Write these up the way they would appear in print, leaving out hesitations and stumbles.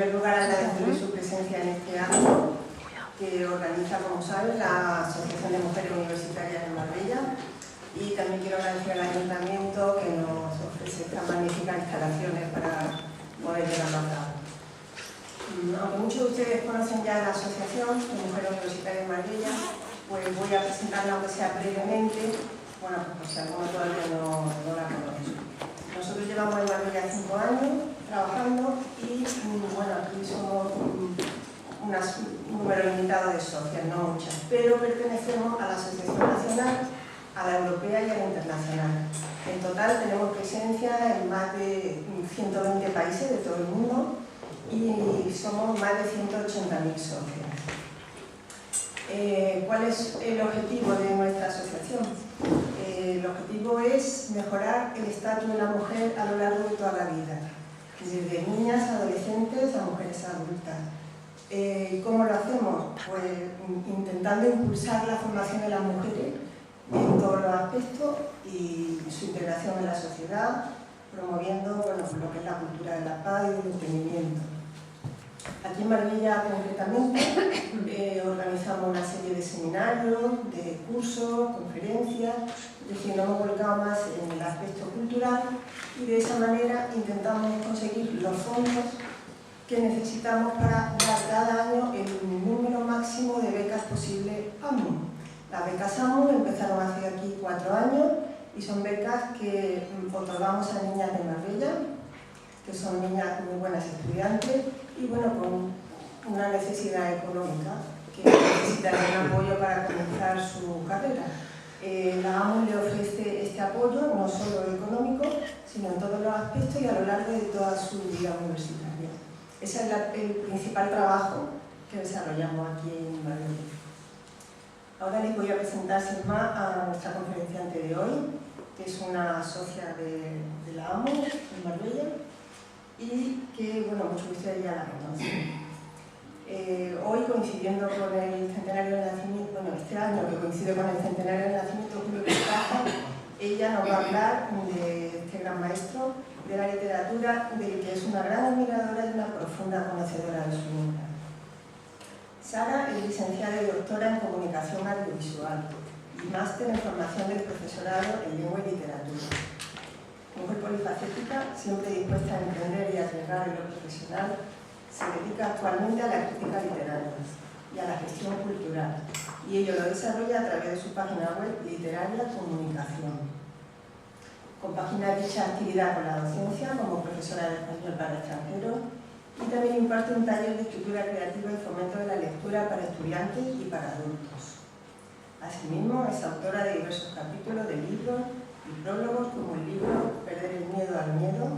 primer lugar, agradecerle su presencia en este acto que organiza, como saben, la Asociación de Mujeres Universitarias de Marbella, y también quiero agradecer al Ayuntamiento que nos ofrece estas magníficas instalaciones para poder llevarlo a cabo. Aunque muchos de ustedes conocen ya la Asociación de Mujeres Universitarias de Marbella, pues voy a presentarla aunque sea brevemente, bueno, pues por si alguno todavía no la conoce. Nosotros llevamos en Marbella 5 años trabajando y, bueno, aquí somos un número limitado de socias, no muchas, pero pertenecemos a la Asociación Nacional, a la Europea y a la Internacional. En total tenemos presencia en más de 120 países de todo el mundo y somos más de 180.000 socios. ¿Cuál es el objetivo de nuestra asociación? El objetivo es mejorar el estatus de la mujer a lo largo de toda la vida, desde niñas, adolescentes a mujeres adultas. ¿Cómo lo hacemos? Pues intentando impulsar la formación de las mujeres en todos los aspectos y su integración en la sociedad, promoviendo, bueno, pues lo que es la cultura de la paz y del entendimiento. Aquí en Marbella, concretamente, organizamos una serie de seminarios, de cursos, conferencias, es decir, nos hemos volcado más en el aspecto cultural y de esa manera intentamos conseguir los fondos que necesitamos para dar cada año el número máximo de becas posible AMU. Las becas AMU empezaron hace aquí 4 años y son becas que otorgamos a niñas de Marbella, que son niñas muy buenas estudiantes y, bueno, con una necesidad económica, que necesitan un apoyo para comenzar su carrera. La AMU le ofrece este apoyo, no solo económico, sino en todos los aspectos y a lo largo de toda su vida universitaria. Ese es el principal trabajo que desarrollamos aquí en Marbella. Ahora les voy a presentar sin más a nuestra conferenciante de hoy, que es una socia de la AMU en Marbella y que, bueno, muchos de ustedes ya la conocen. Hoy, coincidiendo con el centenario del nacimiento, bueno, este año que coincide con el centenario del nacimiento de Julio Cortázar, ella nos va a hablar de este gran maestro de la literatura, del que es una gran admiradora y una profunda conocedora de su obra. Sara es licenciada y doctora en Comunicación Audiovisual y máster en Formación del Profesorado en Lengua y Literatura. Mujer polifacética, siempre dispuesta a emprender y a arriesgar en lo profesional, se dedica actualmente a la crítica literaria y a la gestión cultural, y ello lo desarrolla a través de su página web Literaria Comunicación. Compagina dicha actividad con la docencia como profesora de español para extranjeros y también imparte un taller de escritura creativa y fomento de la lectura para estudiantes y para adultos. Asimismo, es autora de diversos capítulos de libros y prólogos como el libro Perder el miedo al miedo,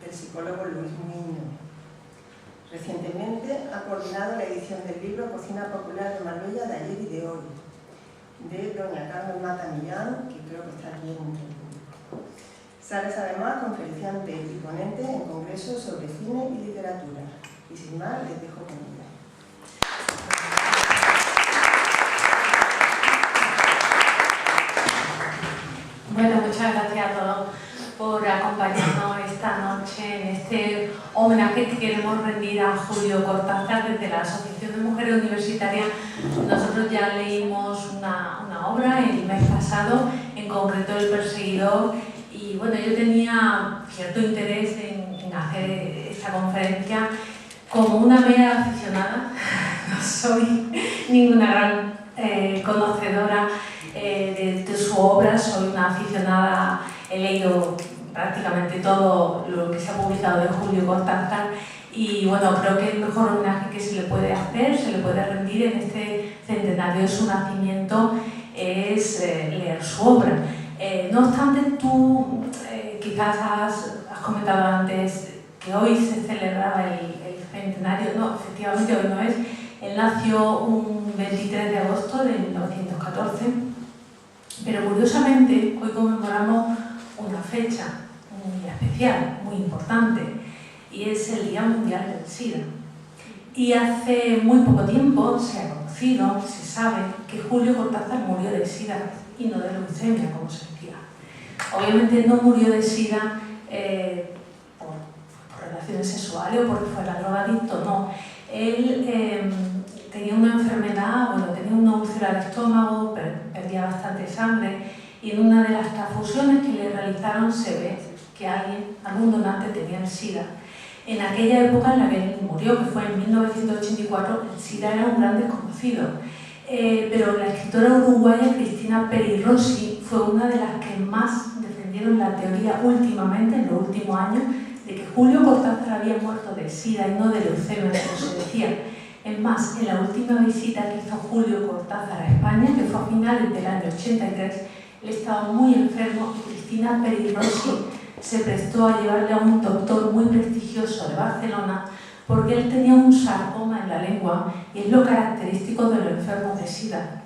del psicólogo Luis Muñoz. Recientemente ha coordinado la edición del libro Cocina Popular de Marbella de ayer y de hoy, de doña Carmen Mata Millán, que creo que está aquí en el público. Sara es además conferenciante y ponente en congresos sobre cine y literatura. Y sin más, les dejo con ella. Bueno, muchas gracias a todos por acompañarnos esta noche en este homenaje que queremos rendir a Julio Cortázar desde la Asociación de Mujeres Universitarias. Nosotros ya leímos una obra el mes pasado, en concreto El Perseguidor, y bueno, yo tenía cierto interés en hacer esta conferencia como una mera aficionada. No soy ninguna gran conocedora de su obra, soy una aficionada, he leído prácticamente todo lo que se ha publicado de Julio Cortázar y bueno, creo que el mejor homenaje que se le puede hacer, se le puede rendir en este centenario de su nacimiento es leer su obra. No obstante, tú quizás has comentado antes que hoy se celebraba el centenario, no, efectivamente hoy no es, él nació un 23 de agosto de 1914, pero curiosamente hoy conmemoramos una fecha muy especial, muy importante, y es el Día Mundial del SIDA. Y hace muy poco tiempo se ha conocido, se sabe, que Julio Cortázar murió de SIDA y no de leucemia, como se decía. Obviamente no murió de SIDA por relaciones sexuales o porque fuera drogadicto, no. Él tenía una enfermedad, bueno, tenía una úlcera de estómago, perdía bastante sangre, y en una de las transfusiones que le realizaron se ve que algún donante tenía el SIDA. En aquella época en la que él murió, que fue en 1984, el SIDA era un gran desconocido. Pero la escritora uruguaya Cristina Peri Rossi fue una de las que más defendieron la teoría últimamente, en los últimos años, de que Julio Cortázar había muerto de SIDA y no de leucemia, como se decía. Es más, en la última visita que hizo Julio Cortázar a España, que fue a finales del año 83, él estaba muy enfermo y Cristina Peri Rossi se prestó a llevarle a un doctor muy prestigioso de Barcelona porque él tenía un sarcoma en la lengua y es lo característico de los enfermos de SIDA.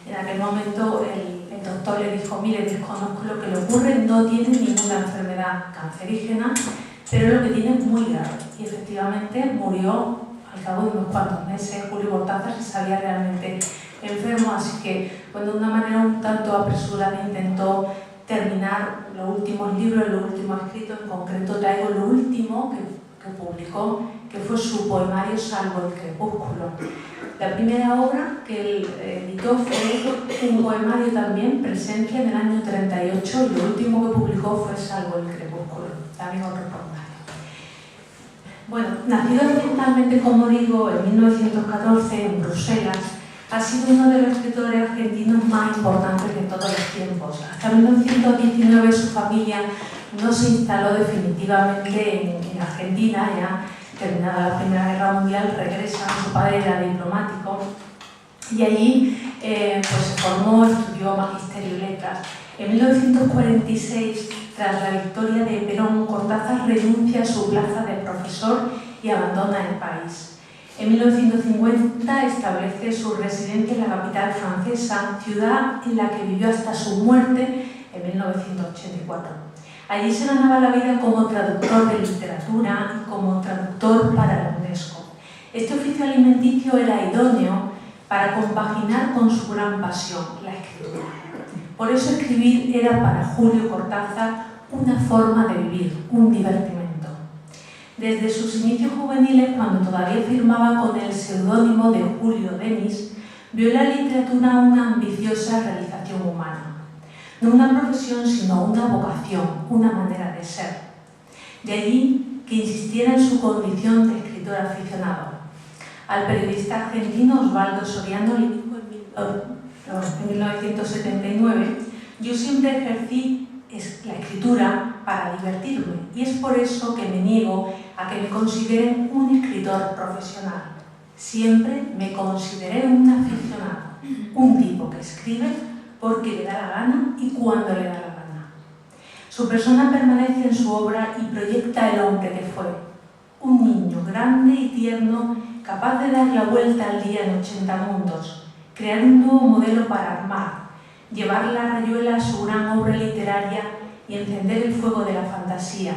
En aquel momento el doctor le dijo: mire, desconozco lo que le ocurre, no tiene ninguna enfermedad cancerígena, pero lo que tiene es muy grave. Y efectivamente murió al cabo de unos cuantos meses. Julio Cortázar se sabía realmente enfermo, así que de una manera un tanto apresurada intentó terminar los últimos libros, los últimos escritos. En concreto traigo lo último que publicó, que fue su poemario Salvo el crepúsculo. La primera obra que él editó fue un poemario también, Presencia, en el año 38, y lo último que publicó fue Salvo el crepúsculo, también otro poemario. Bueno, nacido originalmente, como digo, en 1914 en Bruselas, ha sido uno de los escritores argentinos más importantes de todos los tiempos. Hasta 1919 su familia no se instaló definitivamente en Argentina. Ya terminada la Primera Guerra Mundial, regresa, su padre era diplomático, y allí pues se formó, estudió Magisterio y Letras. En 1946, tras la victoria de Perón, Cortázar renuncia a su plaza de profesor y abandona el país. En 1950 establece su residencia en la capital francesa, ciudad en la que vivió hasta su muerte en 1984. Allí se ganaba la vida como traductor de literatura y como traductor para la UNESCO. Este oficio alimenticio era idóneo para compaginar con su gran pasión, la escritura. Por eso escribir era para Julio Cortázar una forma de vivir, un divertimento. Desde sus inicios juveniles, cuando todavía firmaba con el seudónimo de Julio Denis, vio en la literatura una ambiciosa realización humana. No una profesión, sino una vocación, una manera de ser. De allí que insistiera en su condición de escritor aficionado. Al periodista argentino Osvaldo Soriano le dijo en 1979: yo siempre ejercí la escritura para divertirme, y es por eso que me niego a que me consideren un escritor profesional. Siempre me consideré un aficionado, un tipo que escribe porque le da la gana y cuando le da la gana. Su persona permanece en su obra y proyecta el hombre que fue, un niño grande y tierno, capaz de dar la vuelta al día en 80 mundos, crear un nuevo modelo para armar, llevar la rayuela a su gran obra literaria y encender el fuego de la fantasía.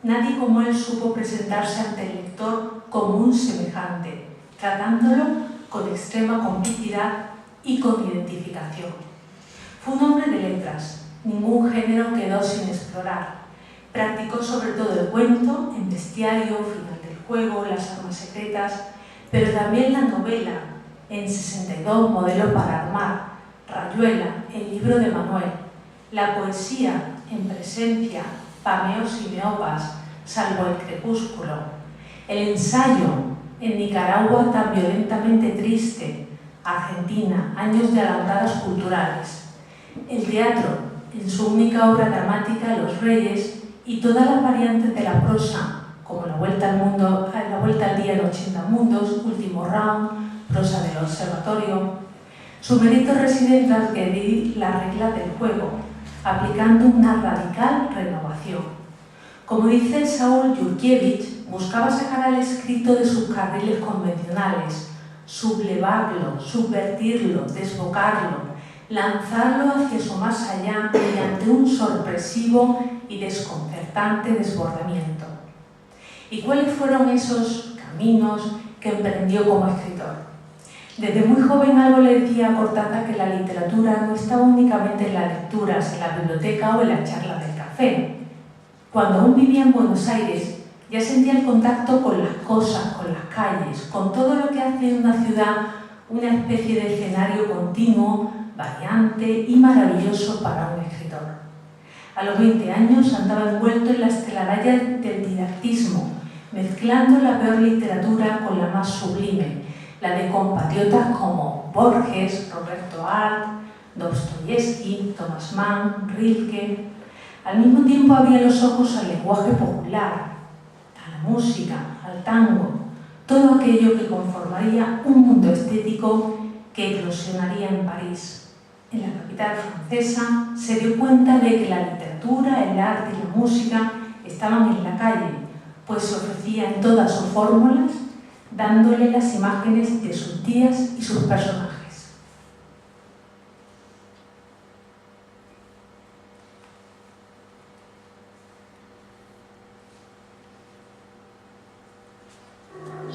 Nadie como él supo presentarse ante el lector como un semejante, tratándolo con extrema complicidad y con identificación. Fue un hombre de letras, ningún género quedó sin explorar. Practicó sobre todo el cuento, en Bestiario, Final del juego, Las armas secretas, pero también la novela, en 62, Modelo para armar, Rayuela, el libro de Manuel, la poesía, en Presencia, Pameos y Meopas, Salvo el crepúsculo, el ensayo, en Nicaragua tan violentamente triste, Argentina, años de alambradas culturales, el teatro, en su única obra dramática, Los Reyes, y todas las variantes de la prosa, como La Vuelta al Mundo, La Vuelta al Día en 80 mundos, Último Round, prosa del Observatorio. Su mérito reside en transgredir las reglas del juego, aplicando una radical renovación. Como dice Saúl Yurkiewicz, buscaba sacar al escrito de sus carriles convencionales, sublevarlo, subvertirlo, desbocarlo, lanzarlo hacia su más allá mediante un sorpresivo y desconcertante desbordamiento. ¿Y cuáles fueron esos caminos que emprendió como escritor? Desde muy joven algo le decía a Cortázar que la literatura no estaba únicamente en las lecturas, en la biblioteca o en las charlas del café. Cuando aún vivía en Buenos Aires, Ya sentía el contacto con las cosas, con las calles, con todo lo que hace de una ciudad una especie de escenario continuo, variante y maravilloso para un escritor. A los 20 años andaba envuelto en las telarañas del didactismo, mezclando la peor literatura con la más sublime, la de compatriotas como Borges, Roberto Arlt, Dostoyevsky, Thomas Mann, Rilke. Al mismo tiempo abría los ojos al lenguaje popular, a la música, al tango, todo aquello que conformaría un mundo estético que eclosionaría en París. En la capital francesa se dio cuenta de que la literatura, el arte y la música estaban en la calle, pues se ofrecía en todas sus fórmulas, dándole las imágenes de sus días y sus personajes.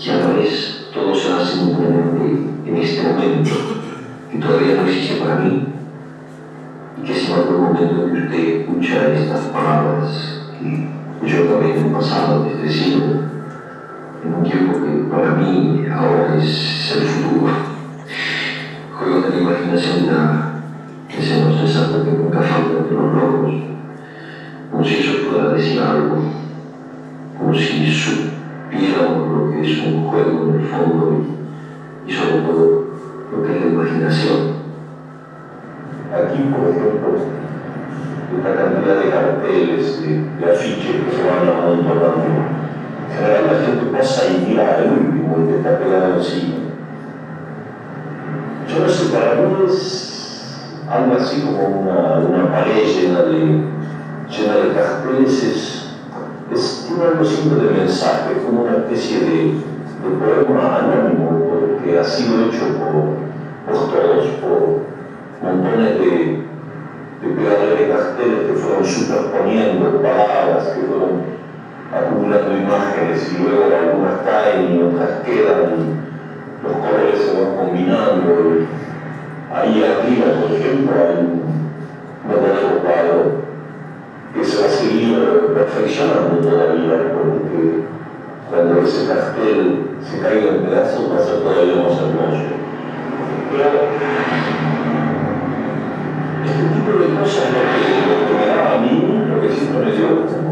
Y a la vez todo se da simultáneamente en este momento, que todavía no existe para mí, y que si en algún momento que usted escucha estas palabras que yo también he pasado desde siempre, en un tiempo que para mí ahora es el futuro, juego de la imaginación de ese no cesante que nunca falta entre los locos, como si eso pudiera decir algo, como si supiéramos lo que es un juego en el fondo y sobre todo lo que es la imaginación. Aquí, por ejemplo, esta cantidad de carteles, de afiches que se van amontonando, en general la gente pasa y mira el último, el que está pegado encima. Yo no sé, para mí es algo así como una pared llena de carteles, tiene algo siempre de mensaje, como una especie de poema anónimo, que ha sido hecho por todos, por montones de pegadores de carteles que fueron superponiendo palabras, que fueron acumulando imágenes y luego algunas caen y otras quedan y los colores se van combinando. Ahí arriba, por ejemplo, hay un verdadero cuadro que se va a seguir perfeccionando todavía, porque cuando ese cartel se caiga en pedazos va a ser todavía más hermoso. Pero este tipo de cosas lo que me da a mí, lo que siempre me dio, como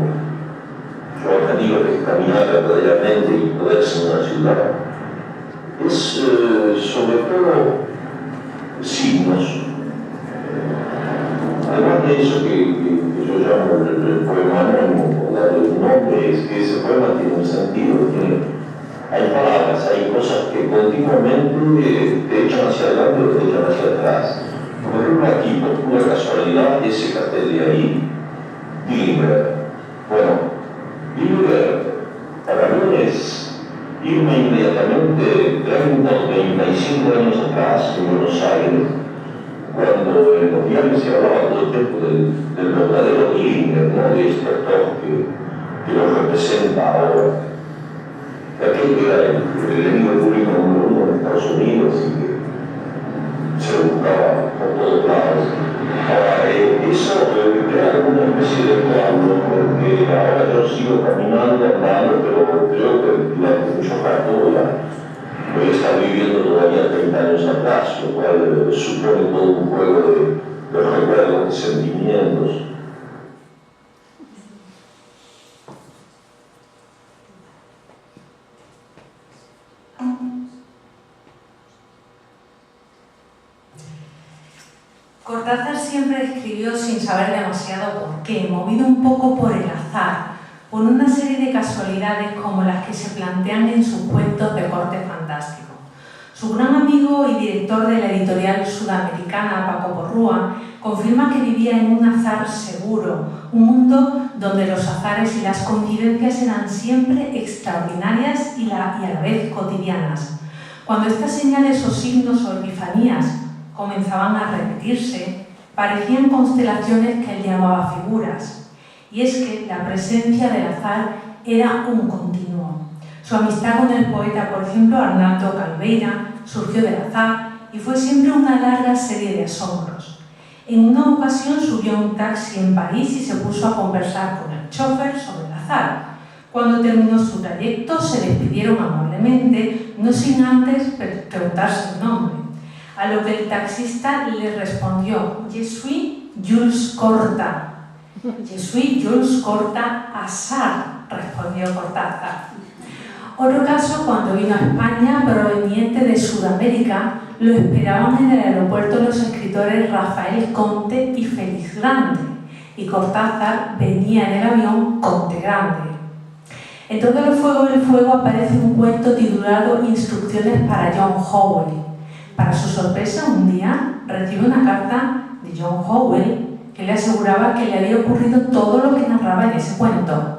yo he tenido que caminar verdaderamente y poderse en una ciudad, es sobre todo signos. Además de eso que yo llamo el poema anónimo, por darle un nombre, es que ese poema tiene un sentido, hay palabras, hay cosas que continuamente te echan hacia adelante o te echan hacia atrás. Por ejemplo, aquí, por pura casualidad, ese cartel de ahí, Dillinger. Bueno, Dillinger para mí es irme inmediatamente 30 o 35 años atrás en Buenos Aires, cuando en los diarios se hablaba todo el tiempo del verdadero Dillinger, ¿no? De este autor que lo representa ahora. Aquel que era el enemigo público número 1 en Estados Unidos y que se lo buscaba por todos lados. Ahora, eso crea como una especie de cuadro, porque ahora yo sigo caminando, andando, pero creo que durante mucho rato voy a estar viviendo todavía 30 años atrás, lo cual supone todo un juego de recuerdos, de sentimientos. Cortázar siempre escribió sin saber demasiado por qué, movido un poco por el azar, por una serie de casualidades como las que se plantean en sus cuentos de corte fantástico. Su gran amigo y director de la editorial sudamericana, Paco Porrúa, confirma que vivía en un azar seguro, un mundo donde los azares y las coincidencias eran siempre extraordinarias y a la vez cotidianas. Cuando estas señales o signos o epifanías comenzaban a repetirse, parecían constelaciones que él llamaba figuras. Y es que la presencia del azar era un continuo. Su amistad con el poeta, por ejemplo, Arnaldo Calveira, surgió del azar y fue siempre una larga serie de asombros. En una ocasión subió a un taxi en París y se puso a conversar con el chofer sobre el azar. Cuando terminó su trayecto, se despidieron amablemente, no sin antes preguntarse su nombre. A lo que el taxista le respondió: Je suis Jules Corta. Je suis Jules Corta Azar, respondió Cortázar. Otro caso, cuando vino a España, proveniente de Sudamérica, lo esperaban en el aeropuerto los escritores Rafael Conte y Félix Grande, y Cortázar venía en el avión Conte Grande. En Todo el fuego del fuego aparece un cuento titulado Instrucciones para John Howell. Para su sorpresa, un día recibe una carta de John Howell que le aseguraba que le había ocurrido todo lo que narraba en ese cuento.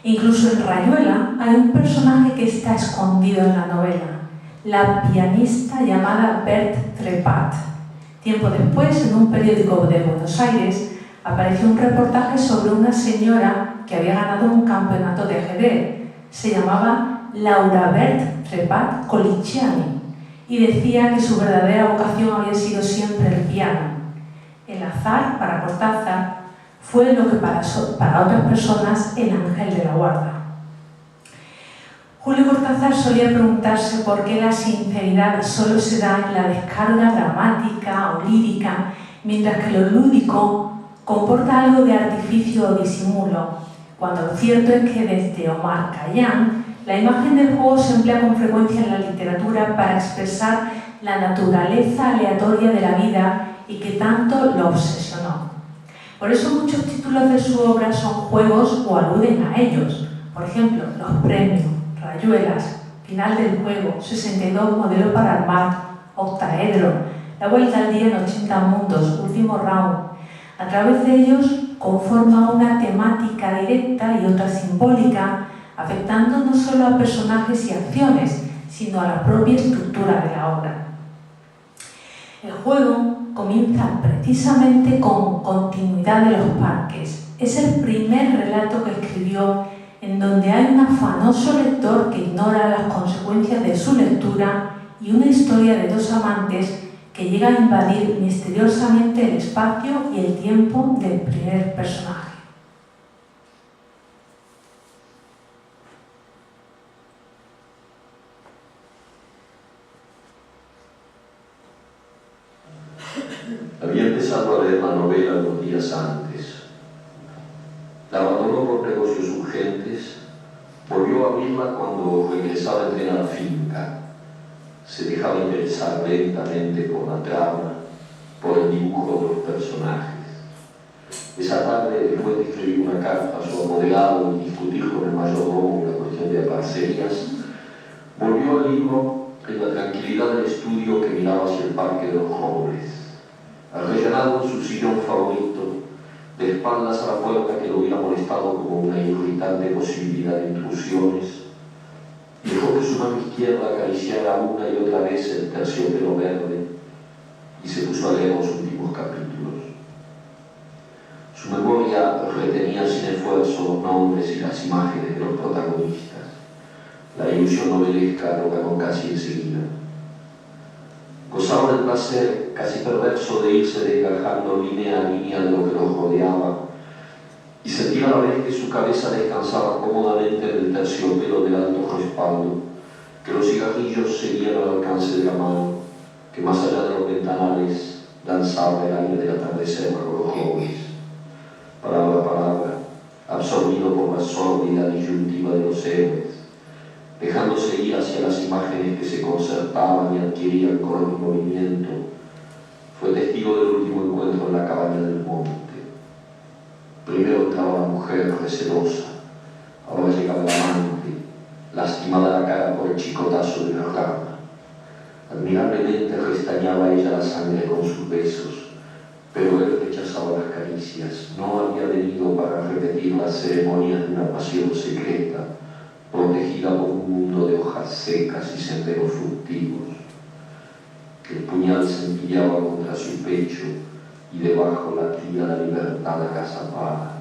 Incluso en Rayuela hay un personaje que está escondido en la novela, la pianista llamada Berthe Trepat. Tiempo después, en un periódico de Buenos Aires, apareció un reportaje sobre una señora que había ganado un campeonato de ajedrez. Se llamaba Laura Berthe Trepat Colichiani y decía que su verdadera vocación había sido siempre el piano. El azar, para Cortázar, fue lo que para otras personas el ángel de la guarda. Julio Cortázar solía preguntarse por qué la sinceridad solo se da en la descarga dramática o lírica, mientras que lo lúdico comporta algo de artificio o disimulo, cuando lo cierto es que desde Omar Khayyam la imagen del juego se emplea con frecuencia en la literatura para expresar la naturaleza aleatoria de la vida y que tanto lo obsesionó. Por eso muchos títulos de su obra son juegos o aluden a ellos. Por ejemplo, Los premios, Rayuelas, Final del juego, 62, Modelo para el mar, Octaedro, La vuelta al día en 80 mundos, Último round. A través de ellos conforma una temática directa y otra simbólica, afectando no solo a personajes y acciones, sino a la propia estructura de la obra. El juego comienza precisamente con Continuidad de los parques. Es el primer relato que escribió en donde hay un afanoso lector que ignora las consecuencias de su lectura y una historia de dos amantes que llega a invadir misteriosamente el espacio y el tiempo del primer personaje. Había empezado a leer la novela unos días antes. La abandonó por negocios urgentes, volvió a abrirla cuando regresaba a entrenar a la finca. Se dejaba interesar lentamente por la trama, por el dibujo de los personajes. Esa tarde, después de escribir una carta a su apoderado y discutir con el mayordomo la cuestión de parcerías, volvió al libro en la tranquilidad del estudio que miraba hacia el Parque de los Robles. Arrellanado en su sillón favorito, de espaldas a la puerta que lo hubiera molestado como una irritante posibilidad de intrusiones, dejó que su mano izquierda acariciara una y otra vez el terciopelo verde y se puso a leer los últimos capítulos. Su memoria retenía sin esfuerzo los nombres y las imágenes de los protagonistas. La ilusión novelesca lo ganó casi enseguida. Gozaba del placer casi perverso de irse desgajando línea a línea de lo que los rodeaba y sentía a la vez que su cabeza descansaba cómodamente en el terciopelo del alto respaldo, que los cigarrillos seguían al alcance de la mano, que más allá de los ventanales danzaba el aire del atardecer bajo los robles. Palabra a palabra, absorbido por la sórdida disyuntiva de los héroes, dejándose ir hacia las imágenes que se concertaban y adquirían con el movimiento, fue testigo del último encuentro en la cabaña del monte. Primero entraba la mujer recelosa, ahora llegaba la amante, lastimada la cara por el chicotazo de una rama. Admirablemente restañaba ella la sangre con sus besos, pero él rechazaba las caricias. No había venido para repetir las ceremonias de una pasión secreta, protegida por un mundo de hojas secas y senderos fructivos. El puñal se empillaba contra su pecho y debajo latía la libertad agazapada.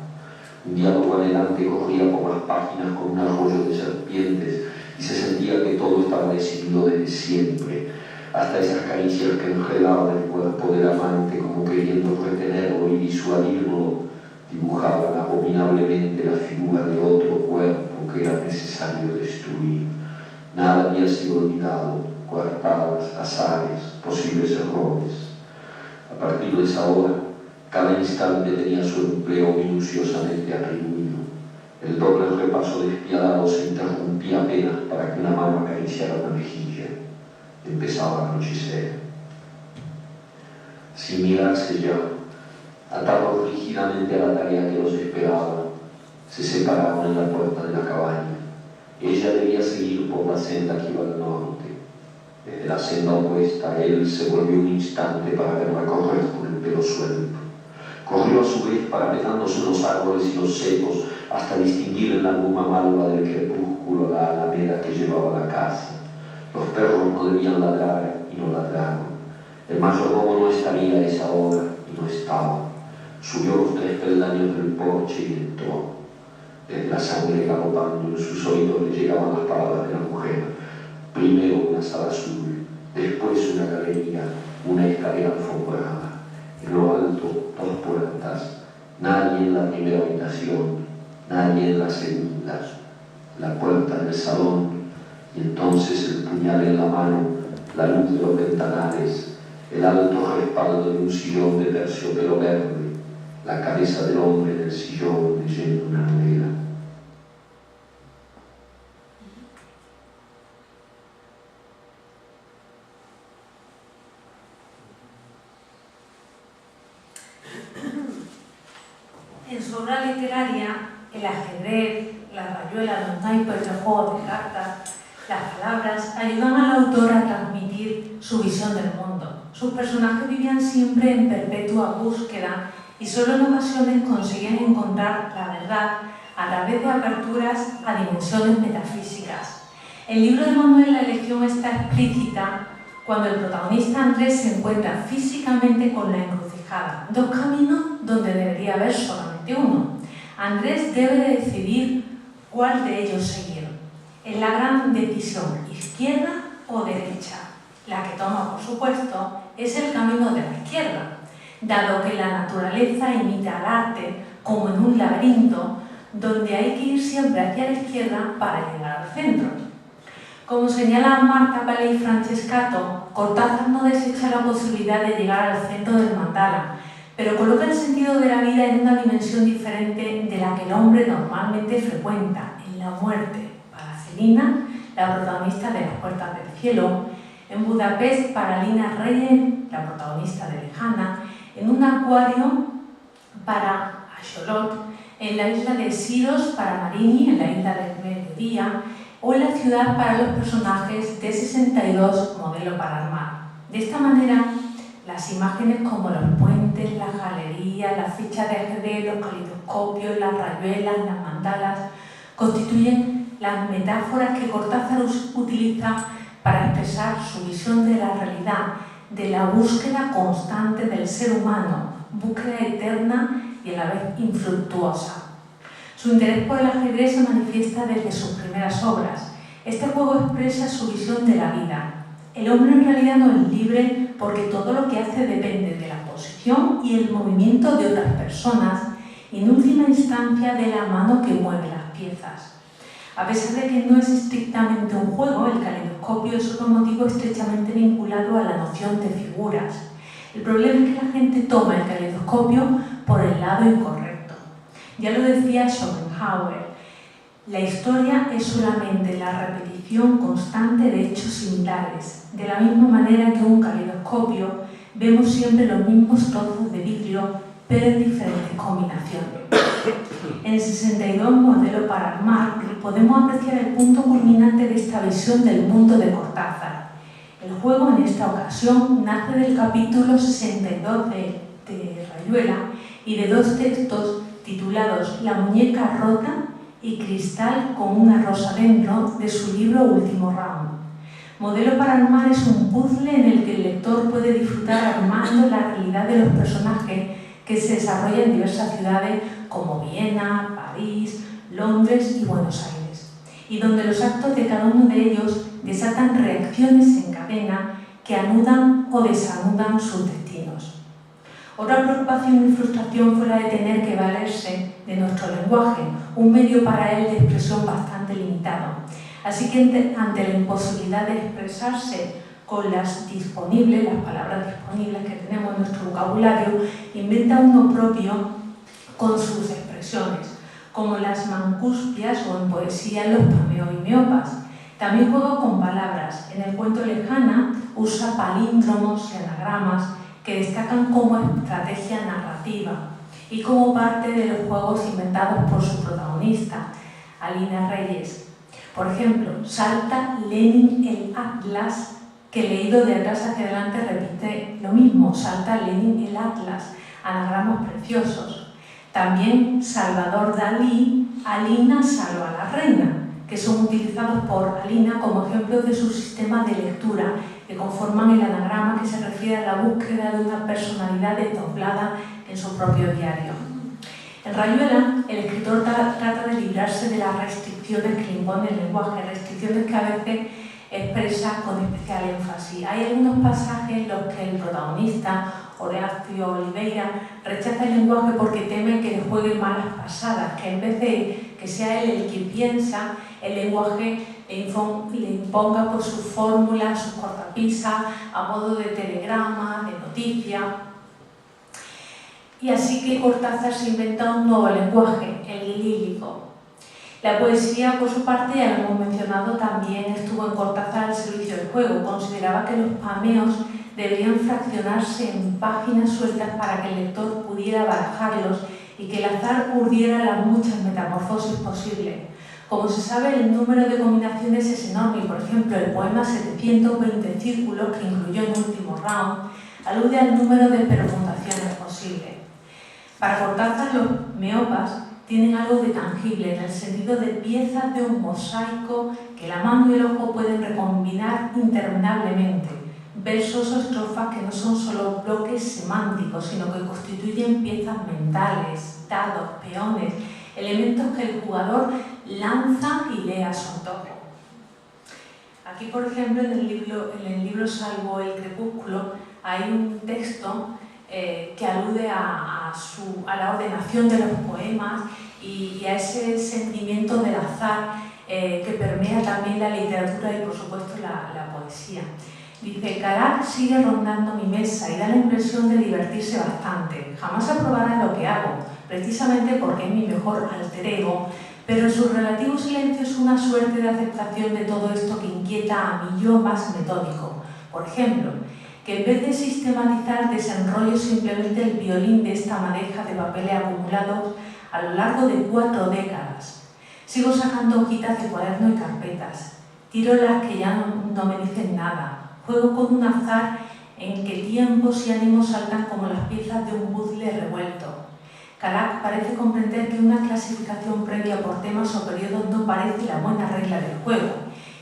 Un diálogo adelante corría por las páginas con un arroyo de serpientes y se sentía que todo estaba decidido desde siempre, hasta esas caricias que enredaban el cuerpo del amante como queriendo retenerlo y disuadirlo, dibujaban abominablemente la figura de otro cuerpo lo que era necesario destruir. Nada había sido olvidado, coartadas, azares, posibles errores. A partir de esa hora, cada instante tenía su empleo minuciosamente atribuido. El doble repaso despiadado se interrumpía apenas para que una mano acariciara una mejilla. Empezaba a anochecer. Sin mirarse ya, atados rígidamente a la tarea que los esperaba, se separaron en la puerta de la cabaña. Ella debía seguir por la senda que iba al norte. Desde la senda opuesta, él se volvió un instante para verla correr con el pelo suelto. Corrió a su vez parapetándose los árboles y los secos hasta distinguir en la bruma malva del crepúsculo la alameda que llevaba a la casa. Los perros no debían ladrar y no ladraron. El mayordomo no estaría a esa hora y no estaba. Subió los 3 peldaños del porche y entró. Desde la sangre galopando en sus oídos le llegaban las palabras de la mujer. Primero una sala azul, después una galería, una escalera alfombrada. En lo alto, 2 puertas. Nadie en la primera habitación, nadie en la segunda. La puerta del salón, y entonces el puñal en la mano, la luz de los ventanales, el alto respaldo de un sillón de terciopelo verde, la cabeza del hombre en el sillón leyendo una novela. En su obra literaria, el ajedrez, la rayuela, los naipes, el juego de cartas, las palabras ayudan al autor a transmitir su visión del mundo. Sus personajes vivían siempre en perpetua búsqueda y solo en ocasiones conseguían encontrar la verdad a través de aperturas a dimensiones metafísicas. El libro de Manuel la elección está explícita cuando el protagonista Andrés se encuentra físicamente con la encrucijada, 2 caminos donde debería haber solamente uno. Andrés debe de decidir cuál de ellos seguir. Es la gran decisión, izquierda o derecha. La que toma, por supuesto, es el camino de la izquierda, dado que la naturaleza imita al arte como en un laberinto donde hay que ir siempre hacia la izquierda para llegar al centro. Como señalan Marta Paley y Francescato, Cortázar no desecha la posibilidad de llegar al centro del mandala, pero coloca el sentido de la vida en una dimensión diferente de la que el hombre normalmente frecuenta, en la muerte. Para Celina, la protagonista de Las puertas del cielo; en Budapest, para Lina Reyen, la protagonista de Lejana; en un acuario para Axolot; en la isla de Siros para Marini, en la isla del mediodía; o en la ciudad para los personajes de 62, Modelo para Armar. De esta manera, las imágenes como los puentes, las galerías, las fichas de ajedrez, los calidoscopios, las rayuelas, las mandalas, constituyen las metáforas que Cortázar utiliza para expresar su visión de la realidad, de la búsqueda constante del ser humano, búsqueda eterna y a la vez infructuosa. Su interés por el ajedrez se manifiesta desde sus primeras obras. Este juego expresa su visión de la vida. El hombre en realidad no es libre porque todo lo que hace depende de la posición y el movimiento de otras personas y en última instancia de la mano que mueve las piezas. A pesar de que no es estrictamente un juego, el caleidoscopio es otro motivo estrechamente vinculado a la noción de figuras. El problema es que la gente toma el caleidoscopio por el lado incorrecto. Ya lo decía Schopenhauer, la historia es solamente la repetición constante de hechos similares. De la misma manera que un caleidoscopio, vemos siempre los mismos trozos de vidrio, pero en diferentes combinaciones. En 62, Modelo para Armar, podemos apreciar el punto culminante de esta visión del mundo de Cortázar. El juego, en esta ocasión, nace del capítulo 62 de Rayuela y de 2 textos titulados La muñeca rota y Cristal con una rosa dentro, de su libro Último Round. Modelo para Armar es un puzzle en el que el lector puede disfrutar armando la realidad de los personajes que se desarrollan en diversas ciudades como Viena, París, Londres y Buenos Aires, y donde los actos de cada uno de ellos desatan reacciones en cadena que anudan o desanudan sus destinos. Otra preocupación y frustración fue la de tener que valerse de nuestro lenguaje, un medio para él de expresión bastante limitado. Así que ante la imposibilidad de expresarse con las palabras disponibles que tenemos en nuestro vocabulario, inventa uno propio con sus expresiones, como las mancuspias o en poesía los pameos y meopas. También juega con palabras. En el cuento Lejana usa palíndromos y anagramas que destacan como estrategia narrativa y como parte de los juegos inventados por su protagonista, Alina Reyes. Por ejemplo, salta Lenin el Atlas, que leído de atrás hacia adelante repite lo mismo, salta Lenin el Atlas, anagramas preciosos. También Salvador Dalí, Alina salva a la reina, que son utilizados por Alina como ejemplos de su sistema de lectura, que conforman el anagrama que se refiere a la búsqueda de una personalidad desdoblada en su propio diario. En Rayuela, el escritor trata de librarse de las restricciones que le impone el lenguaje, restricciones que a veces expresa con especial énfasis. Hay algunos pasajes en los que el protagonista, Horacio Oliveira, rechaza el lenguaje porque teme que le juegue malas pasadas, que en vez de que sea él el que piensa, el lenguaje le imponga por sus fórmulas, sus cortapisas, a modo de telegrama, de noticia. Y así que Cortázar se inventa un nuevo lenguaje, el lírico. La poesía, por su parte, ya lo hemos mencionado, también estuvo en Cortázar al servicio del juego. Consideraba que los pameos deberían fraccionarse en páginas sueltas para que el lector pudiera barajarlos y que el azar urdiera las muchas metamorfosis posibles. Como se sabe, el número de combinaciones es enorme y, por ejemplo, el poema 720 círculos, que incluyó el último round, alude al número de permutaciones posibles. Para Cortázar, los meopas tienen algo de tangible, en el sentido de piezas de un mosaico que la mano y el ojo pueden recombinar interminablemente. Versos o estrofas que no son solo bloques semánticos, sino que constituyen piezas mentales, dados, peones, elementos que el jugador lanza y lee a su antojo. Aquí, por ejemplo, en el libro Salvo el crepúsculo, hay un texto que alude a la ordenación de los poemas y a ese sentimiento del azar que permea también la literatura y, por supuesto, la poesía. Dice: Carac sigue rondando mi mesa y da la impresión de divertirse bastante. Jamás aprobará lo que hago, precisamente porque es mi mejor alter ego, pero en su relativo silencio es una suerte de aceptación de todo esto que inquieta a mi yo más metódico. Por ejemplo, que en vez de sistematizar desenrollo simplemente el violín de esta madeja de papeles acumulados a lo largo de 4 décadas. Sigo sacando hojitas de cuaderno y carpetas, tiro las que ya no me dicen nada, juego con un azar en que tiempos y ánimos saltan como las piezas de un puzzle revuelto. Carac parece comprender que una clasificación previa por temas o periodos no parece la buena regla del juego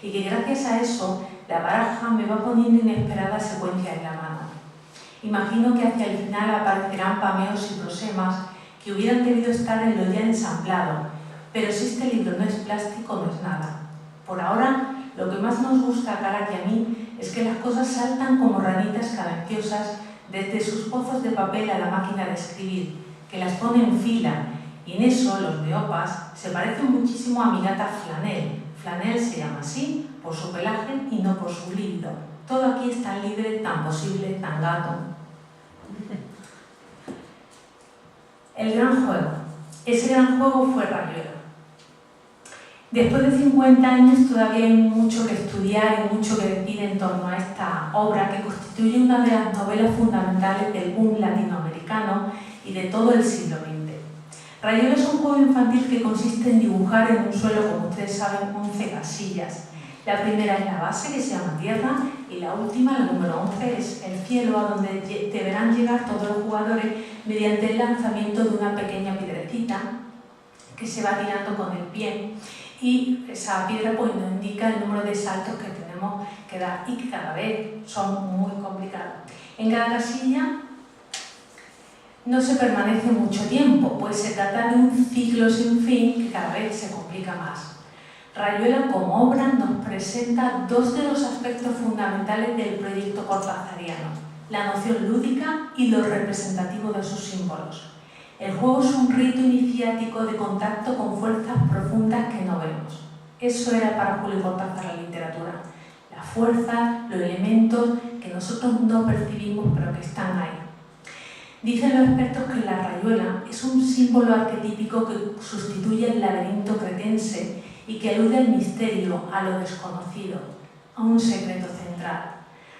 y que gracias a eso la baraja me va poniendo inesperadas secuencias en la mano. Imagino que hacia el final aparecerán pameos y prosemas que hubieran querido estar en lo ya ensamblado, pero si este libro no es plástico, no es nada. Por ahora, lo que más nos gusta a Carac y a mí es que las cosas saltan como ranitas cadenciosas desde sus pozos de papel a la máquina de escribir, que las pone en fila, y en eso los meopas se parecen muchísimo a mi gata Flanel. Flanel se llama así por su pelaje y no por su líbido. Todo aquí es tan libre, tan posible, tan gato. El gran juego. Ese gran juego fue Rayuela. Después de 50 años todavía hay mucho que estudiar y mucho que decir en torno a esta obra que constituye una de las novelas fundamentales del boom latinoamericano y de todo el siglo XX. Rayuela es un juego infantil que consiste en dibujar en un suelo, como ustedes saben, 11 casillas. La primera es la base, que se llama tierra, y la última, la número 11, es el cielo, a donde deberán llegar todos los jugadores mediante el lanzamiento de una pequeña piedrecita que se va tirando con el pie. Y esa piedra pues, nos indica el número de saltos que tenemos que dar y que cada vez son muy complicados. En cada casilla no se permanece mucho tiempo, pues se trata de un ciclo sin fin que cada vez se complica más. Rayuela como obra nos presenta 2 de los aspectos fundamentales del proyecto cortázariano. la noción lúdica y lo representativo de sus símbolos. El juego es un rito iniciático de contacto con fuerzas profundas que no vemos. Eso era para Julio Cortázar la literatura. Las fuerzas, los elementos que nosotros no percibimos pero que están ahí. Dicen los expertos que la rayuela es un símbolo arquetípico que sustituye el laberinto cretense y que alude al misterio, a lo desconocido, a un secreto central.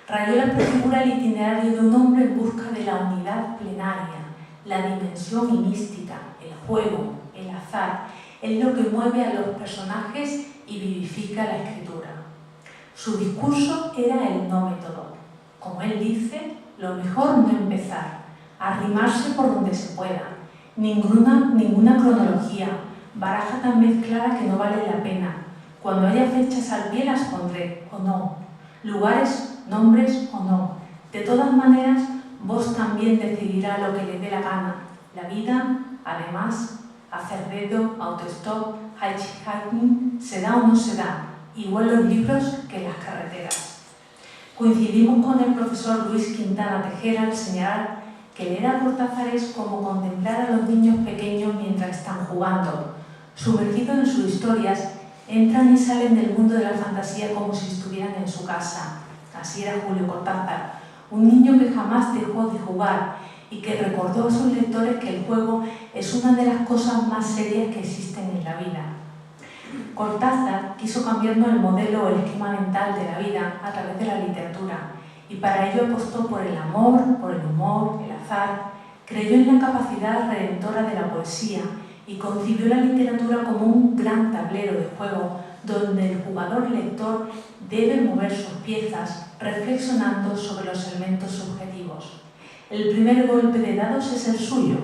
Rayuela prefigura el itinerario de un hombre en busca de la unidad plenaria, la dimensión y mística, el juego, el azar, es lo que mueve a los personajes y vivifica la escritura. Su discurso era el no método. Como él dice, lo mejor no empezar, arrimarse por donde se pueda, ninguna cronología, baraja tan mezclada que no vale la pena. Cuando haya fechas al pie las pondré, o no, lugares, nombres o no. De todas maneras, vos también decidirá lo que le dé la gana. La vida, además, hacer dedo, autostop, hitchhiking, se da o no se da, igual los libros que las carreteras. Coincidimos con el profesor Luis Quintana Tejera al señalar que leer a Cortázar es como contemplar a los niños pequeños mientras están jugando. Sumergidos en sus historias, entran y salen del mundo de la fantasía como si estuvieran en su casa. Así era Julio Cortázar, un niño que jamás dejó de jugar y que recordó a sus lectores que el juego es una de las cosas más serias que existen en la vida. Cortázar quiso cambiarnos el modelo o el esquema mental de la vida a través de la literatura y para ello apostó por el amor, por el humor, el azar, creyó en la capacidad redentora de la poesía y concibió la literatura como un gran tablero de juego donde el jugador lector debe mover sus piezas reflexionando sobre los elementos subjetivos. El primer golpe de dados es el suyo.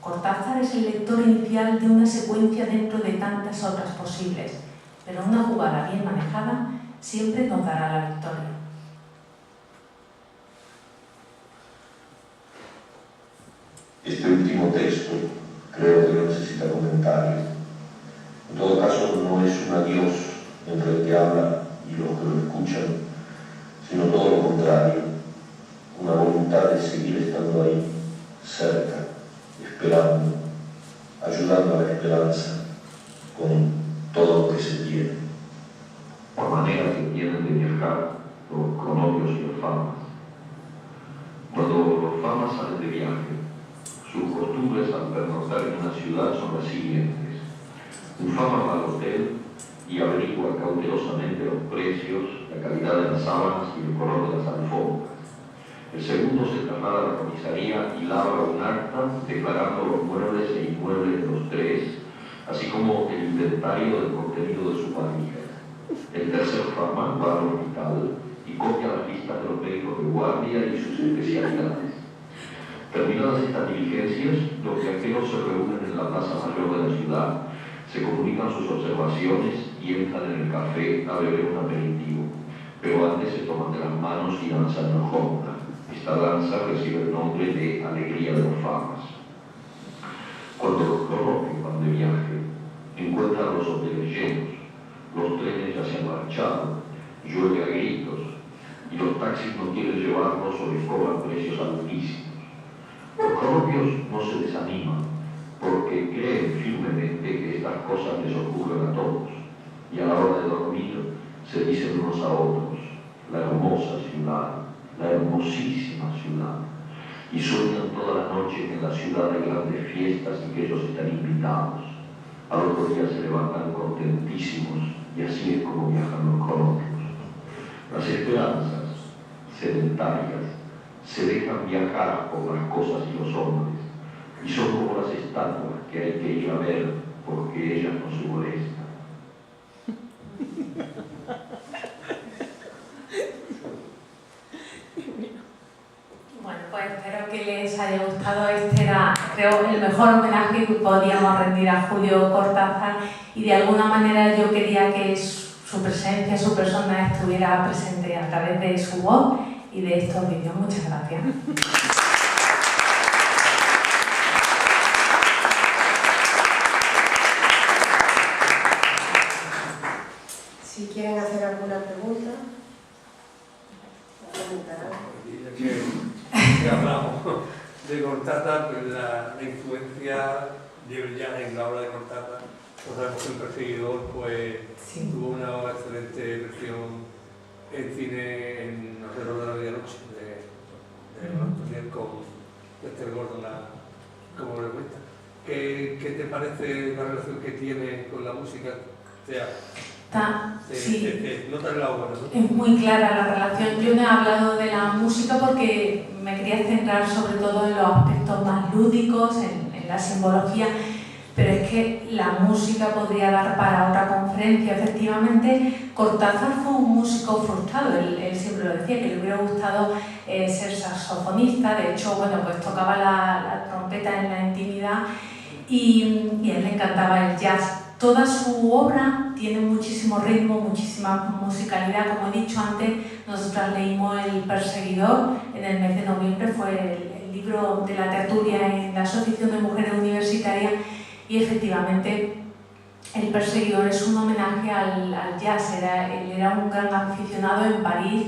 Cortázar es el lector inicial de una secuencia dentro de tantas otras posibles, pero una jugada bien manejada siempre nos dará la victoria. Este último texto creo que no necesita comentario. En todo caso, no es un adiós entre el que habla y los que lo escuchan, sino todo lo contrario, una voluntad de seguir estando ahí, cerca, esperando, ayudando a la esperanza con todo lo que se tiene. Por manera que tienen de viajar los cronopios y los famas. Cuando los famas salen de viaje, sus costumbres al pernoctar en una ciudad son las siguientes. Un fama va al hotel y averigua cautelosamente los precios, la calidad de las sábanas y el color de las alfombras. El segundo se traslada a la comisaría y labra un acta declarando los muebles e inmuebles de los tres, así como el inventario del contenido de su valija. El tercer fama va al hospital y copia las listas de los médicos de guardia y sus especialidades. Terminadas estas diligencias, los viajeros se reúnen en la plaza mayor de la ciudad, se comunican sus observaciones y entran en el café a beber un aperitivo, pero antes se toman de las manos y danzan en jonga. Esta danza recibe el nombre de Alegría de los Famas. Cuando los cronopios van de viaje, encuentran los hoteles llenos, los trenes ya se han marchado, llueve a gritos, y los taxis no quieren llevarlos o les cobran precios altísimos. Los cronopios no se desaniman, porque creen firmemente que estas cosas les ocurren a todos, y a la hora de dormir se dicen unos a otros, la hermosa ciudad, la hermosísima ciudad, y sueñan toda la noche que en la ciudad hay grandes fiestas y que ellos están invitados. Al otro día se levantan contentísimos y así es como viajan los cronopios. Las esperanzas sedentarias se dejan viajar por las cosas y los hombres, y son como las estatuas que hay que ir a ver porque ellas no se molestan. Bueno, pues espero que les haya gustado. Este era, creo, el mejor homenaje que podíamos rendir a Julio Cortázar y de alguna manera yo quería que su presencia, su persona estuviera presente a través de su voz y de estos vídeos. Muchas gracias. Si quieren hacer alguna pregunta, comentarán. que hablamos de Cortázar, pues la influencia ya en la obra de Cortázar. Sabemos que El perseguidor pues, Sí. tuvo una excelente versión en cine en Alrededor de la Medianoche de Antoniel con Esther Gordon, como le cuenta. ¿Qué te parece la relación que tiene con la música? O sea, Sí. nota en la obra, ¿no? Es muy clara la relación. Yo no he hablado de la música porque me quería centrar sobre todo en los aspectos más lúdicos, en la simbología, pero es que la música podría dar para otra conferencia. Efectivamente, Cortázar fue un músico frustrado, él siempre lo decía, que le hubiera gustado ser saxofonista, de hecho, bueno, pues tocaba la trompeta en la intimidad y a él le encantaba el jazz. Toda su obra tiene muchísimo ritmo, muchísima musicalidad. Como he dicho antes, nosotras leímos El perseguidor en el mes de noviembre, fue el libro de la tertulia en la Asociación de Mujeres Universitarias, y efectivamente El perseguidor es un homenaje al jazz. Él era un gran aficionado en París,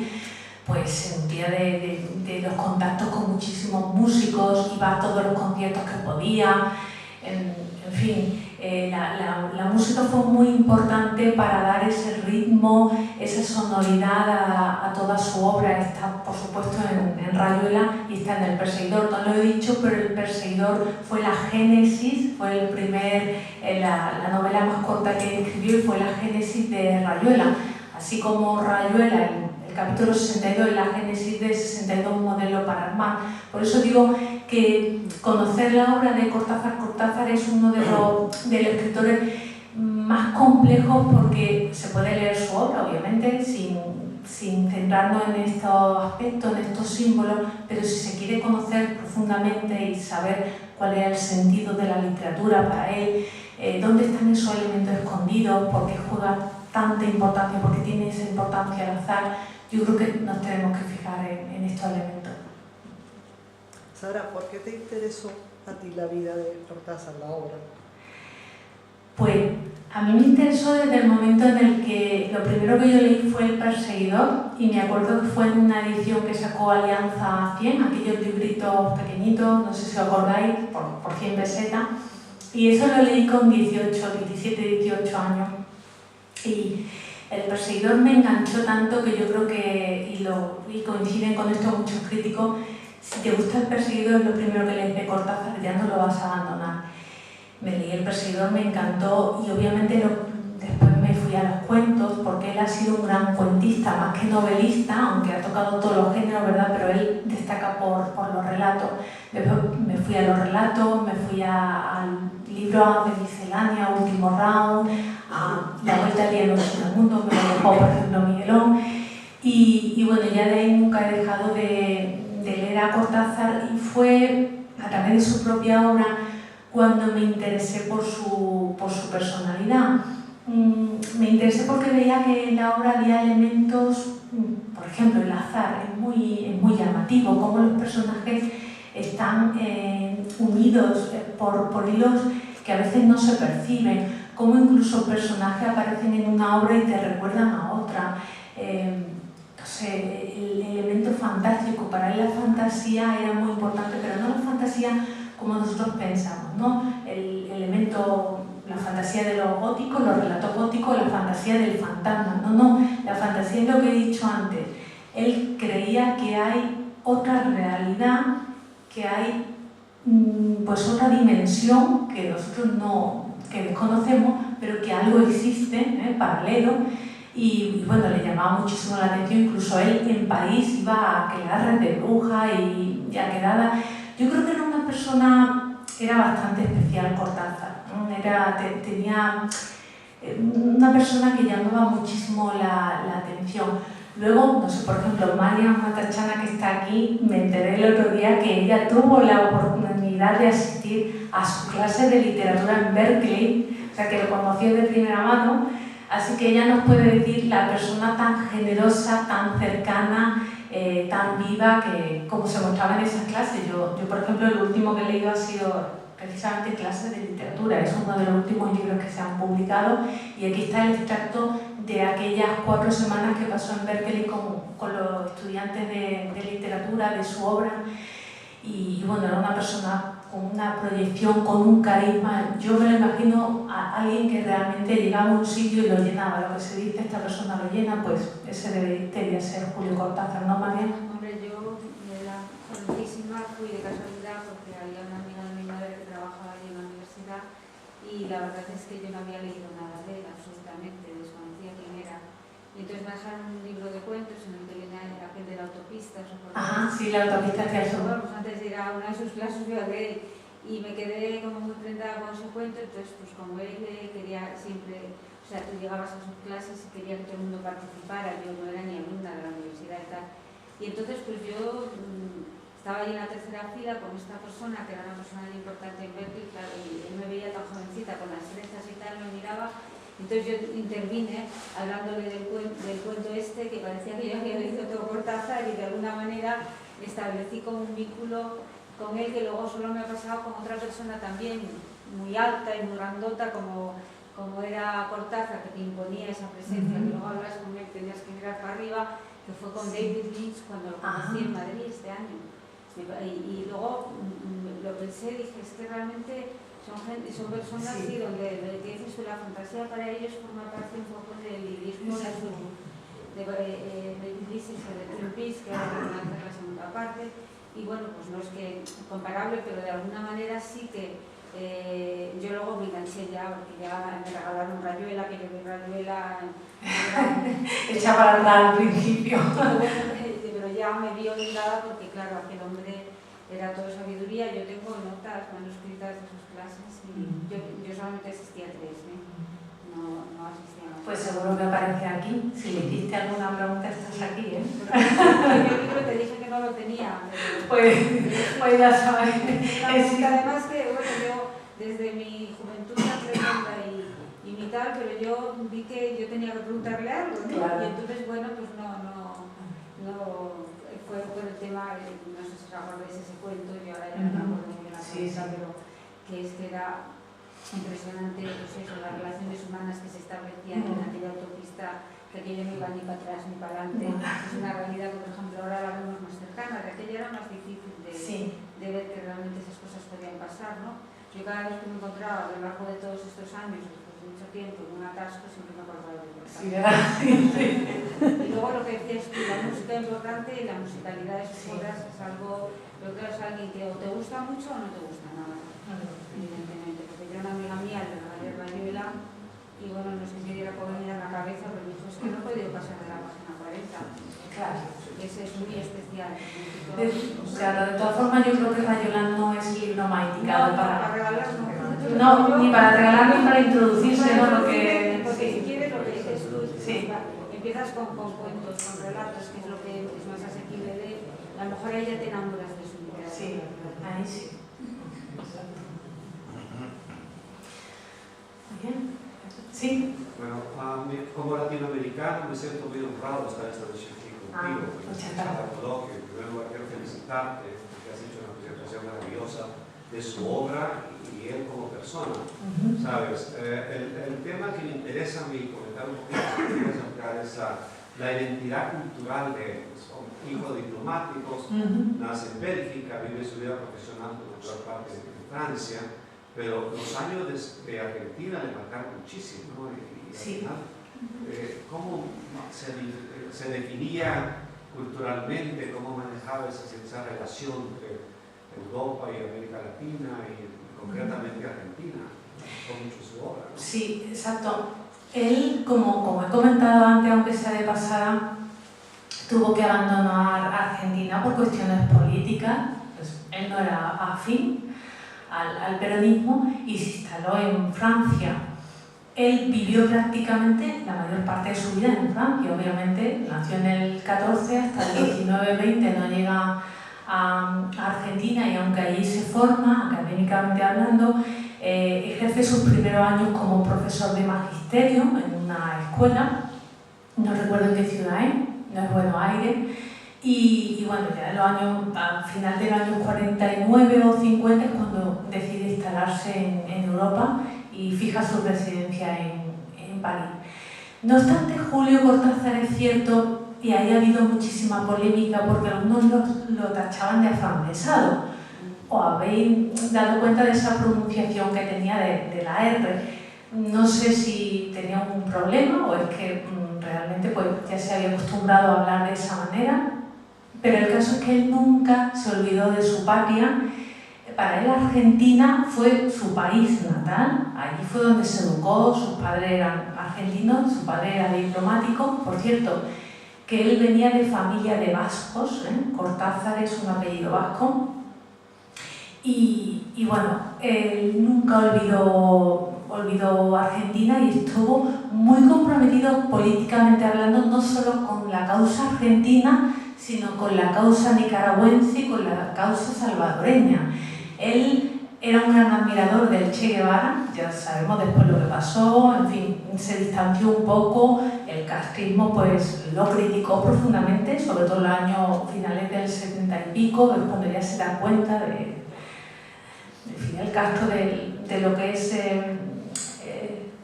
pues se nutría de los contactos con muchísimos músicos, iba a todos los conciertos que podía, en fin. La música fue muy importante para dar ese ritmo, esa sonoridad a toda su obra. Está, por supuesto, en Rayuela y está en El perseguidor. No lo he dicho, pero El perseguidor fue la génesis, fue el primer, la novela más corta que escribió, y fue la génesis de Rayuela. Así como Rayuela, el capítulo 62 es la génesis de 62 modelos para armar. Por eso digo que conocer la obra de Cortázar es uno de los escritores más complejos, porque se puede leer su obra, obviamente, sin centrarnos en estos aspectos, en estos símbolos, pero si se quiere conocer profundamente y saber cuál es el sentido de la literatura para él, dónde están esos elementos escondidos, por qué juega tanta importancia, por qué tiene esa importancia al azar, yo creo que nos tenemos que fijar en estos elementos. Sara, ¿por qué te interesó a ti la vida de Cortázar, la obra? Pues a mí me interesó desde el momento en el que lo primero que yo leí fue El perseguidor, y me acuerdo que fue en una edición que sacó Alianza 100, aquellos libritos pequeñitos, no sé si os acordáis, por 100 pesetas, y eso lo leí con 17, 18 años. Y El perseguidor me enganchó tanto que yo creo que, y coinciden con esto muchos críticos, si te gusta El perseguidor, es lo primero que lees de Cortázar, ya no lo vas a abandonar. Me leí El perseguidor, me encantó, y obviamente después me fui a los cuentos, porque él ha sido un gran cuentista, más que novelista, aunque ha tocado todos los géneros, ¿verdad? Pero él destaca por los relatos. Después me fui a los relatos, me fui al libro de miscelánea, Último Round, a La Vuelta al Día en el Mundo, que me dejó, por ejemplo, Miguelón. Y bueno, ya de ahí nunca he dejado de leer a Cortázar, y fue a través de su propia obra cuando me interesé por su personalidad. Me interesé porque veía que en la obra había elementos, por ejemplo, el azar, es muy llamativo, cómo los personajes están unidos por hilos que a veces no se perciben, cómo incluso personajes aparecen en una obra y te recuerdan a otra. El elemento fantástico, para él la fantasía era muy importante, pero no la fantasía como nosotros pensamos, ¿no? El elemento, la fantasía de los góticos, los relatos góticos, la fantasía del fantasma, no, la fantasía es lo que he dicho antes. Él creía que hay otra realidad, que hay pues otra dimensión que nosotros que desconocemos, pero que algo existe, paralelo. Y bueno, le llamaba muchísimo la atención, incluso él en París iba a aquelarres de brujas y aqueladas. Yo creo que era una persona, era bastante especial Cortázar, ¿no? Tenía una persona que llamaba muchísimo la atención. Luego, no sé, por ejemplo, Marian Matachana, que está aquí, me enteré el otro día que ella tuvo la oportunidad de asistir a su clase de literatura en Berkeley, o sea que lo conoció de primera mano. Así que ella nos puede decir la persona tan generosa, tan cercana, tan viva, que como se mostraba en esas clases. Yo, por ejemplo, el último que he leído ha sido precisamente clases de literatura. Es uno de los últimos libros que se han publicado, y aquí está el extracto de aquellas 4 semanas que pasó en Berkeley con los estudiantes de literatura, de su obra. y bueno, era una persona con una proyección, con un carisma. Yo me lo imagino a alguien que realmente llegaba a un sitio y lo llenaba. Lo que se dice, esta persona lo llena, pues ese debería ser Julio Cortázar, ¿no, María? Hombre, yo era jovencísima, fui de casualidad porque había una amiga de mi madre que trabajaba allí en la universidad y la verdad es que yo no había leído nada de él, absolutamente, desconocía quién era. Y entonces me dejaron un libro de cuentos en el que venía aquel de la autopista, ¿os acordáis? Ajá, sí, la autopista hacia el sur. Pues antes de ir a una de sus clases yo a leer y me quedé como muy prendada con ese cuento, entonces pues como él quería siempre, o sea, tú llegabas a sus clases y quería que todo el mundo participara, yo no era ni alumna de la universidad y tal. Y entonces pues yo estaba ahí en la tercera fila con esta persona, que era una persona muy importante en Berkeley, claro, y él me veía tan jovencita con las trenzas y tal, me miraba. Entonces yo intervine hablándole del cuento este, que parecía que yo había leído todo Cortázar y de alguna manera establecí como un vínculo con él que luego solo me ha pasado con otra persona también muy alta y muy grandota como era Cortázar, que te imponía esa presencia, que luego hablas con él, tenías que mirar para arriba, que fue con David Lynch cuando lo conocí en Madrid este año. Y luego lo pensé, dije, es que realmente son personas sí. Donde lo que dices tú, la fantasía para ellos forma parte un poco del lirismo de Ulises o de Twin Peaks, que ahora van a hacer la segunda parte. Y bueno, pues no es que comparable, pero de alguna manera sí que yo luego me enganché ya, porque ya me regalaron Rayuela, que yo vi Rayuela hecha para atrás al principio. Pero ya me vi obligada porque claro, aquel hombre era todo sabiduría. Yo tengo notas manuscritas de sus clases y yo solamente asistía a 3, no asistía a más. Pues seguro que aparece aquí. Si le hiciste alguna pregunta, estás aquí, ¿eh? Yo libro te dije que no lo tenía. Pues ya sabes. Además que, bueno, yo desde mi juventud tremenda y mi tal, pero yo vi que yo tenía que preguntarle algo, ¿no? Claro. Y entonces, bueno, pues no fue por el tema, no sé si os acordáis ese cuento, yo ahora ya no me acuerdo muy bien la cabeza, pero que era impresionante, pues eso, las relaciones humanas que se establecían en aquella autopista, que aquello no iba ni para atrás ni para adelante. Es una realidad que, por ejemplo, ahora la vemos más cercana, de aquella era más difícil de ver que realmente esas cosas podían pasar, ¿no? Yo cada vez que me encontraba a lo largo de todos estos años, después de mucho tiempo, en un atasco, siempre me acordaba de Cortázar. Sí, y luego lo que decías tú, la música importante y la musicalidad de sus obras es algo, yo creo que es alguien que o te gusta mucho o no te gusta nada, evidentemente. Porque yo una amiga mía le regalé Rayuela y bueno, no sé si diera por venir a la cabeza, pero me dijo, es que no he podido pasar de la página 40. Claro. Ese es muy especial. O sea, de todas formas yo creo que Rayuela no es el libro más indicado para regalar, no, ni para regalar ni para introducirse, ¿no? Porque si quieres lo que dices tú, sí. Empiezas con cuentos, con relatos, que es lo que es más asequible de él, a lo mejor ahí ya te enamoras de su literatura. Sí, ahí sí. Bien. Sí. Bueno, como latinoamericano me siento muy honrado de estar esta noche aquí contigo. Muchas gracias. En primer lugar quiero felicitarte porque has hecho una presentación maravillosa de su obra y él como persona. ¿Sabes? El tema que me interesa a mí comentar un poquito es la identidad cultural de él. Son hijos diplomáticos, nace en Bélgica, vive su vida profesional por la mayor parte de Francia. Pero los años de Argentina le marcaron muchísimo, ¿no? Y sí. Al final, ¿cómo se definía culturalmente, cómo manejaba esa relación entre Europa y América Latina y concretamente Argentina? Con mucho su obra, ¿no? Sí, exacto. Él, como he comentado antes, aunque sea de pasada, tuvo que abandonar Argentina por cuestiones políticas. Pues él no era afín al peronismo y se instaló en Francia. Él vivió prácticamente la mayor parte de su vida en Francia, obviamente nació en el 14, hasta el 19-20 no llega a Argentina y aunque allí se forma, académicamente hablando, ejerce sus primeros años como profesor de magisterio en una escuela, no recuerdo en qué ciudad es, no es Buenos Aires. Y bueno, ya al final de los años 49 o 50 es cuando decide instalarse en Europa y fija su residencia en París. No obstante, Julio Cortázar es cierto y ahí ha habido muchísima polémica porque algunos lo tachaban de afrancesado. ¿Os habéis dado cuenta de esa pronunciación que tenía de la R? No sé si tenía un problema o es que realmente pues, ya se había acostumbrado a hablar de esa manera, pero el caso es que él nunca se olvidó de su patria. Para él Argentina fue su país natal, allí fue donde se educó, sus padres eran argentinos, su padre era diplomático, por cierto, que él venía de familia de vascos, Cortázar es un apellido vasco, y bueno, él nunca olvidó Argentina y estuvo muy comprometido políticamente hablando, no solo con la causa argentina, sino con la causa nicaragüense y con la causa salvadoreña. Él era un gran admirador del Che Guevara, ya sabemos después lo que pasó, en fin, se distanció un poco, el castrismo pues lo criticó profundamente, sobre todo en los años finales del 70 y pico, es cuando ya se da cuenta de Fidel Castro de lo que es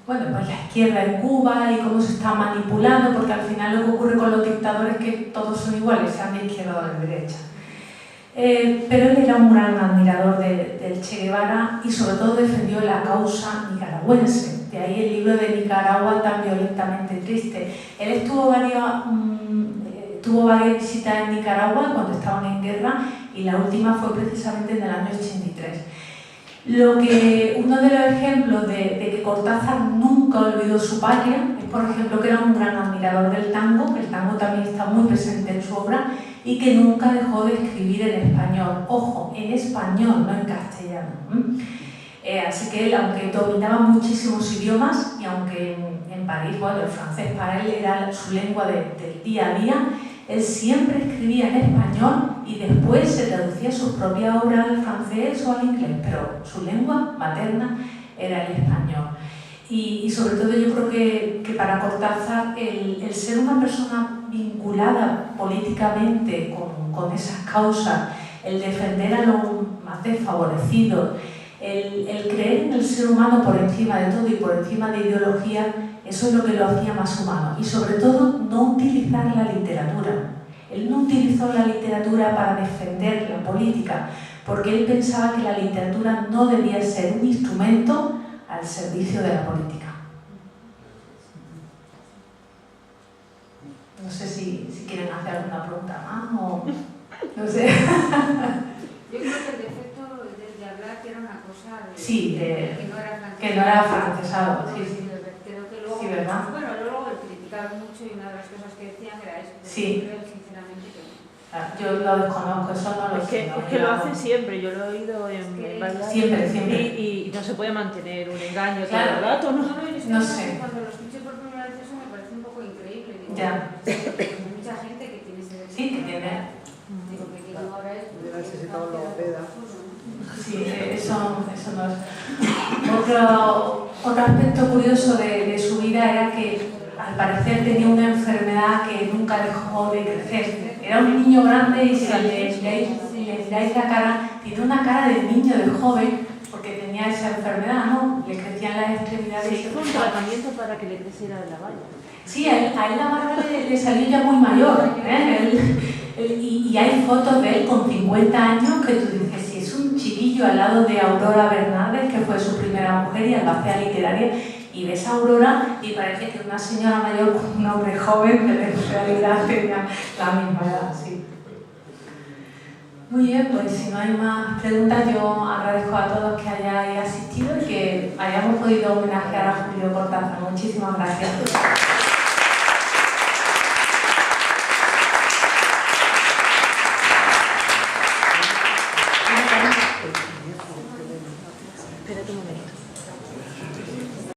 bueno, pues la izquierda en Cuba y cómo se está manipulando, porque al final lo que ocurre con los dictadores es que todos son iguales, sean de izquierda o de derecha. Pero él era un gran admirador del Che Guevara y sobre todo defendió la causa nicaragüense, de ahí el libro de Nicaragua tan violentamente triste. Él tuvo varias visitas en Nicaragua cuando estaban en guerra y la última fue precisamente en el año 83. Uno de los ejemplos de que Cortázar nunca olvidó su patria es, por ejemplo, que era un gran admirador del tango, que el tango también está muy presente en su obra, y que nunca dejó de escribir en español. Ojo, en español, no en castellano. Así que él, aunque dominaba muchísimos idiomas, y aunque en París, bueno, el francés para él era su lengua del día a día, él siempre escribía en español y después se traducía sus propias obras al francés o al inglés, pero su lengua materna era el español. Y sobre todo yo creo que para Cortázar el ser una persona vinculada políticamente con esas causas, el defender a los más desfavorecidos, el creer en el ser humano por encima de todo y por encima de ideología, eso es lo que lo hacía más humano. Y sobre todo, no utilizar la literatura. Él no utilizó la literatura para defender la política, porque él pensaba que la literatura no debía ser un instrumento al servicio de la política. No sé si quieren hacer alguna pregunta más o... no sé. Yo creo que el defecto de hablar que era una cosa de, sí, que no era francesado. Sí, sí. Creo que luego, sí, ¿verdad? Bueno, luego criticaron mucho y una de las cosas que decían era eso. Sí. Creo sinceramente que no. Yo lo desconozco, eso no lo sé. Es que lo hacen siempre, yo lo he oído en varias. Siempre. Y no se puede mantener un engaño claro. todo el rato, ¿no? No sé. Cuando lo escuché por primera vez eso me parece un poco increíble. Digo, ya. Hay mucha gente que tiene ese defecto. Sí, que tiene. Digo, que yo ahora es... Necesitamos logopeda. Sí, eso no es. Otro aspecto curioso de su vida era que al parecer tenía una enfermedad que nunca dejó de crecer. Era un niño grande y si le miráis la cara, tiene una cara de niño, de joven, porque tenía esa enfermedad, ¿no? Le crecían las extremidades. Sí, fue un tratamiento para que le creciera la barba. Sí, a él la barba le salió ya muy mayor, y hay fotos de él con 50 años que tú dices, si es un chiquillo al lado de Aurora Bernaldez, que fue su primera mujer y albacea literaria, y ves a Aurora y parece que una señora mayor con un hombre joven, pero en realidad tenía la misma edad, sí. Muy bien, pues si no hay más preguntas, yo agradezco a todos que hayáis asistido y que hayamos podido homenajear a Julio Cortázar. Muchísimas gracias. Espérate un momento.